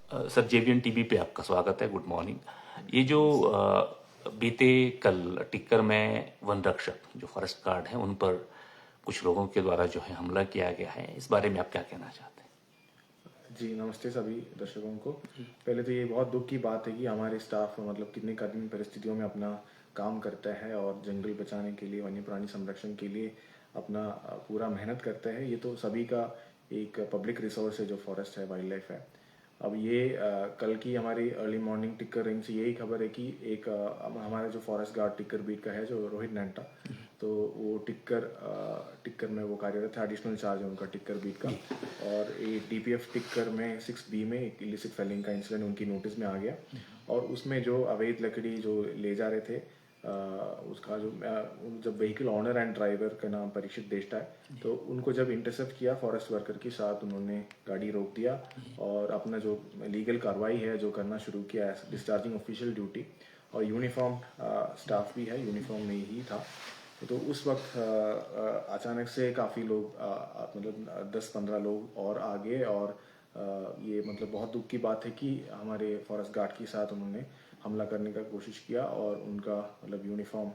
Sir JBN TV पे आपका स्वागत है। Good morning. ये जो बीते कल टिक्कर में वन रक्षक जो फॉरेस्ट गार्ड हैं उन पर कुछ लोगों के द्वारा जो है हमला किया गया है, इस बारे में आप क्या कहना चाहते हैं? जी नमस्ते सभी दर्शकों को। पहले तो ये बहुत दुख की बात है कि हमारे स्टाफ मतलब कितनी कठिन परिस्थितियों में अपना काम करता है और जंगल बचाने के लिए, वन्य प्राणी संरक्षण के लिए अपना पूरा मेहनत करता है। ये तो सभी का एक पब्लिक रिसोर्स है जो फॉरेस्ट है, वाइल्ड लाइफ है। अब ये कल की हमारी अर्ली मॉर्निंग टिक्कर रेंज से यही खबर है कि एक हमारा जो फॉरेस्ट गार्ड टिक्कर बीट का है जो रोहित नैंटा, तो वो टिक्कर में वो कार्यरत है, एडिशनल चार्ज है उनका टिक्कर बीट का। और ये डीपीएफ टिक्कर में 6B में एक इलिसिट फेलिंग का इंसिडेंट उनकी नोटिस में आ गया और उसमें जो अवैध लकड़ी जो ले जा रहे थे उसका जो जब व्हीकल ऑनर एंड ड्राइवर का नाम परीक्षित देष्टा है, तो उनको जब इंटरसेप्ट किया फॉरेस्ट वर्कर के साथ, उन्होंने गाड़ी रोक दिया और अपना जो लीगल कार्रवाई है जो करना शुरू किया है, डिस्चार्जिंग ऑफिशियल ड्यूटी। और यूनिफॉर्म स्टाफ भी है, यूनिफॉर्म में ही था। तो उस वक्त अचानक से काफ़ी लोग मतलब 10-15 लोग और आ गए और ये मतलब बहुत दुख की बात है कि हमारे फॉरेस्ट गार्ड के साथ उन्होंने हमला करने का कोशिश किया और उनका मतलब यूनिफॉर्म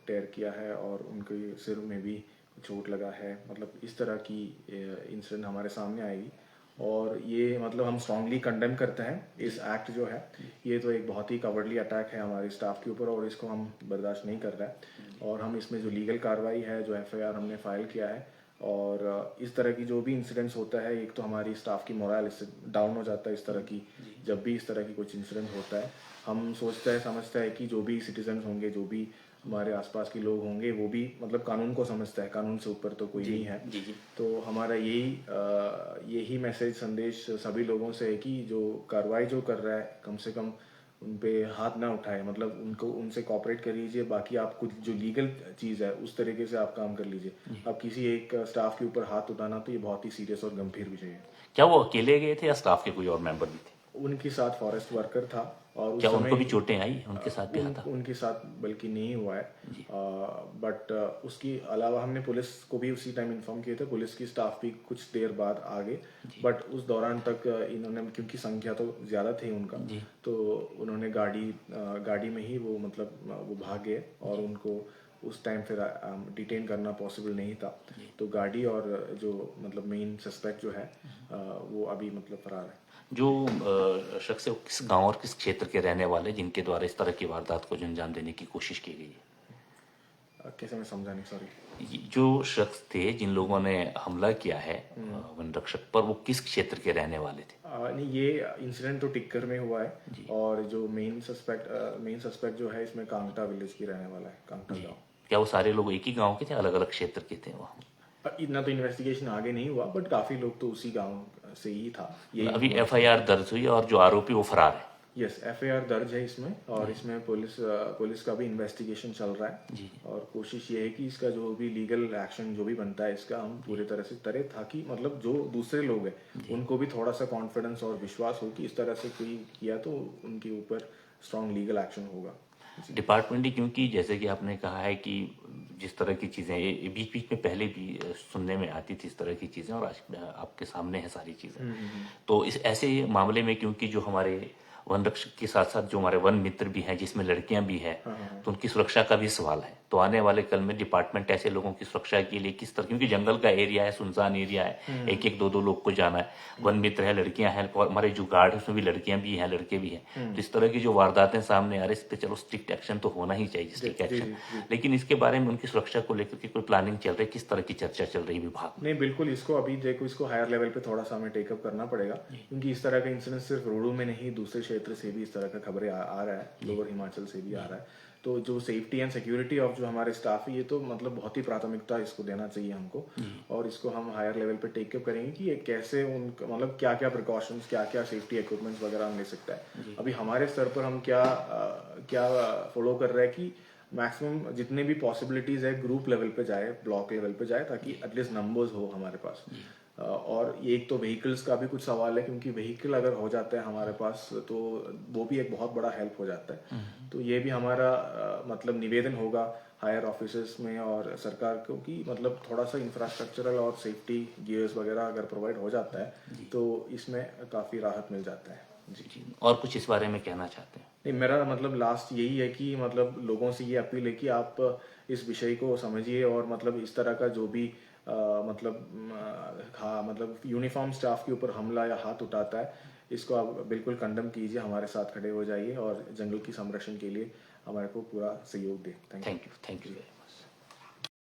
टेयर किया है और उनके सिर में भी चोट लगा है। मतलब इस तरह की इंसिडेंट हमारे सामने आएगी और ये मतलब हम स्ट्रांगली कंडेम करते हैं इस एक्ट जो है। ये तो एक बहुत ही कवर्डली अटैक है हमारे स्टाफ के ऊपर और इसको हम बर्दाश्त नहीं कर रहे हैं। और हम इसमें जो लीगल कार्रवाई है, जो एफआईआर हमने फाइल किया है, और इस तरह की जो भी इंसिडेंट्स होता है, एक तो हमारी स्टाफ की मोरल इससे डाउन हो जाता है। इस तरह की जब भी इस तरह की कुछ इंसिडेंट होता है, हम सोचते हैं समझते हैं कि जो भी सिटीजन होंगे, जो भी हमारे आसपास के लोग होंगे, वो भी मतलब कानून को समझता है, कानून से ऊपर तो कोई नहीं है। तो हमारा यही मैसेज संदेश सभी लोगों से है कि जो कार्रवाई जो कर रहा है, कम से कम उन पे हाथ ना उठाए, मतलब उनको उनसे कॉपरेट कर लीजिए। बाकी आप कुछ जो लीगल चीज़ है उस तरीके से आप काम कर लीजिए। अब किसी एक स्टाफ के ऊपर हाथ उठाना तो ये बहुत ही सीरियस और गंभीर विषय है। क्या वो अकेले गए थे या स्टाफ के कोई और मेंबर भी थे? उनके साथ फॉरेस्ट वर्कर था और उस क्या समय उनको भी चोटें आई? उनके साथ भी था? उनके साथ बल्कि नहीं हुआ है। बट उसके अलावा हमने पुलिस को भी उसी टाइम इन्फॉर्म किए थे। पुलिस की स्टाफ भी कुछ देर बाद आ गए, बट उस दौरान तक इन्होंने, क्योंकि संख्या तो ज़्यादा थी उनका, तो उन्होंने गाड़ी में ही वो मतलब वो भाग गए और उनको उस टाइम फिर डिटेन करना पॉसिबल नहीं था। तो गाड़ी और जो मतलब मेन सस्पेक्ट जो है वो अभी मतलब फरार है। जो शख्स है वो किस गांव और किस क्षेत्र के रहने वाले जिनके द्वारा इस तरह की वारदात को जो अंजाम देने की कोशिश की गई है? कैसे, मैं समझा नहीं, सॉरी। जो शख्स थे जिन लोगों ने हमला किया है वन रक्षक पर, वो किस क्षेत्र के रहने वाले थे? नहीं, ये इंसिडेंट तो टिक्कर में हुआ है और जो मेन सस्पेक्ट जो है इसमें कांगटा विलेज की रहने वाला है, कांगटा गाँव। क्या वो सारे लोग एक ही गांव के थे, अलग अलग क्षेत्र के थे वहाँ? इतना तो इन्वेस्टिगेशन आगे नहीं हुआ, बट काफी लोग तो उसी गांव से ही था। ये अभी एफआईआर दर्ज हुई और जो आरोपी वो फरार है? यस, एफआईआर दर्ज है इसमें और इसमें पुलिस का भी इन्वेस्टिगेशन चल रहा है और कोशिश ये है कि इसका जो भी लीगल एक्शन जो भी बनता है इसका हम पूरी तरह से करें, ताकि मतलब जो दूसरे लोग हैं उनको भी थोड़ा सा कॉन्फिडेंस और विश्वास हो कि इस तरह से कोई किया तो उनके ऊपर स्ट्रॉन्ग लीगल एक्शन होगा। डिपार्टमेंट ही, क्योंकि जैसे कि आपने कहा है कि जिस तरह की चीज़ें ये बीच बीच में पहले भी सुनने में आती थी इस तरह की चीज़ें, और आज आपके सामने है सारी चीज़ें। तो इस ऐसे मामले में, क्योंकि जो हमारे वन रक्षक के साथ साथ जो हमारे वन मित्र भी हैं जिसमें लड़कियां भी हैं, तो उनकी सुरक्षा का भी सवाल है। तो आने वाले कल में डिपार्टमेंट ऐसे लोगों की सुरक्षा के लिए किस तरह, क्योंकि जंगल का एरिया है, सुनसान एरिया है, एक एक दो दो लोग को जाना है, वन मित्र है, लड़कियां हैं, और हमारे जो गार्ड है उसमें भी लड़कियां भी हैं, लड़के भी हैं। तो इस तरह की जो वारदातें सामने आ रही, इस पर चलो स्ट्रिक्ट एक्शन तो होना ही चाहिए, स्ट्रिक्ट एक्शन, लेकिन इसके बारे में उनकी सुरक्षा को लेकर के कोई प्लानिंग चल रही है? किस तरह की चर्चा चल रही है विभाग? नहीं, बिल्कुल, इसको अभी देखो, इसको हायर लेवल पे थोड़ा सा हमें टेकअप करना पड़ेगा, क्योंकि इस तरह का इंसिडेंट सिर्फ रोडू में नहीं, दूसरे क्षेत्र से भी इस तरह का खबरें आ रहा है, लोअर हिमाचल से भी आ रहा है। तो जो सेफ्टी एंड सिक्योरिटी ऑफ जो हमारे स्टाफ है, ये तो मतलब बहुत ही प्राथमिकता इसको देना चाहिए हमको, और इसको हम हायर लेवल पे टेकअप करेंगे कि ये कैसे उनका मतलब क्या क्या प्रिकॉशंस, क्या क्या सेफ्टी इक्विपमेंट्स वगैरह हम ले सकता है। अभी हमारे स्तर पर हम क्या फॉलो कर रहे हैं कि मैक्सिमम जितने भी पॉसिबिलिटीज है ग्रुप लेवल पे जाए, ब्लॉक लेवल पे जाए, ताकि एटलीस्ट नंबर्स हो हमारे पास। और एक तो व्हीकल्स का भी कुछ सवाल है, क्योंकि व्हीकल अगर हो जाता है हमारे पास तो वो भी एक बहुत बड़ा हेल्प हो जाता है। तो ये भी हमारा मतलब निवेदन होगा हायर ऑफिसर्स में और सरकार को कि मतलब थोड़ा सा इंफ्रास्ट्रक्चरल और सेफ्टी गियर्स वगैरह अगर प्रोवाइड हो जाता है तो इसमें काफ़ी राहत मिल जाता है। जी जी, और कुछ इस बारे में कहना चाहते हैं? नहीं, मेरा मतलब लास्ट यही है कि मतलब लोगों से ये अपील है कि आप इस विषय को समझिए और मतलब इस तरह का जो भी हाँ मतलब यूनिफॉर्म स्टाफ के ऊपर हमला या हाथ उठाता है, इसको आप बिल्कुल कंडम कीजिए, हमारे साथ खड़े हो जाइए और जंगल की संरक्षण के लिए हमारे को पूरा सहयोग दें। Thank you. Thank you very much.